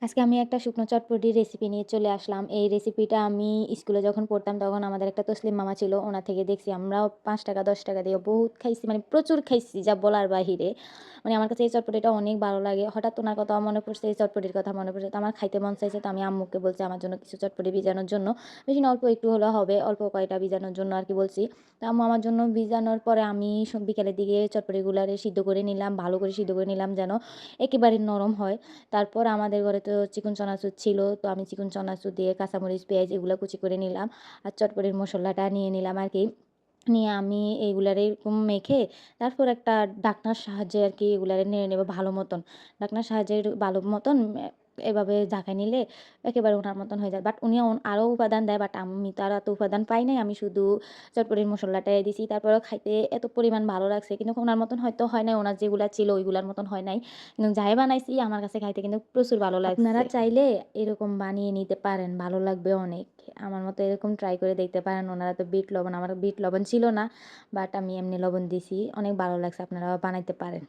আজকে আমি একটা শুকনো চটপটির রেসিপি নিয়ে চলে আসলাম। এই রেসিপিটা আমি স্কুলে যখন পড়তাম তখন আমাদের একটা তসলিম মামা ছিল। ওনার থেকে দেখছি। আমরাও ৳৫ ৳১০ দিয়ে বহুত খাইছি, মানে প্রচুর খাইছি যা বলার বাহিরে। মানে আমার কাছে এই চটপটিটা অনেক ভালো লাগে। হঠাৎ ওনার কথা মনে পড়ছে, এই চটপটির কথা মনে পড়ছে। তো আমার খাইতে মন চাইছে, তো আমি আম্মুকে বলছি আমার জন্য কিছু চটপটি ভিজানোর জন্য। বেশি না, অল্প একটু হলেও হবে। অল্প কয়টা ভিজানোর জন্য আরকি বলছি। তো আম্মু আমার জন্য ভিজানোর পরে আমি বিকালের দিকে চটপটিগুলারে সিদ্ধ করে নিলাম। ভালো করে সিদ্ধ করে নিলাম যেন একেবারে নরম হয়। তারপর আমাদের ঘরে তো চিকন চানাচুর ছিল। তো আমি চিকন চানাচুর দিয়ে কাঁচামরিচ, পেঁয়াজ এগুলো কুচি করে নিলাম। আর চটপটির মসল্লাটা নিয়ে নিলাম আরকি। নিয়ে আমি এইগুলারে এরকম মেখে তারপর একটা ঢাকনার সাহায্যে আরকি এগুলারে নেড়ে নেব ভালো মতন। ঢাকনার সাহায্যে ভালো মতন এভাবে ঝাঁকায় নিলে একেবারে উনার মতন হয়ে যায়। বাট উনি আরও উপাদান দেয়, বাট আমি তো আর এত উপাদান পাই নাই। আমি শুধু চটপটির মসল্লাটাই দিছি। তারপরেও খাইতে এত পরিমাণ ভালো লাগছে। কিন্তু উনার মতন হয়তো হয় নাই। উনার যেগুলা ছিল ওইগুলার মতন হয় নাই। কিন্তু যাই বানাইছি আমার কাছে খাইতে কিন্তু প্রচুর ভালো লাগছে। আপনারা চাইলে এরকম বানিয়ে নিতে পারেন, ভালো লাগবে অনেক। আমার মতো এরকম ট্রাই করে দেখতে পারেন। ওনারা তো বিট লবণ, আমার বিট লবণ ছিল না, বাট আমি এমনি লবণ দিছি। অনেক ভালো লাগছে, আপনারাও বানাইতে পারেন।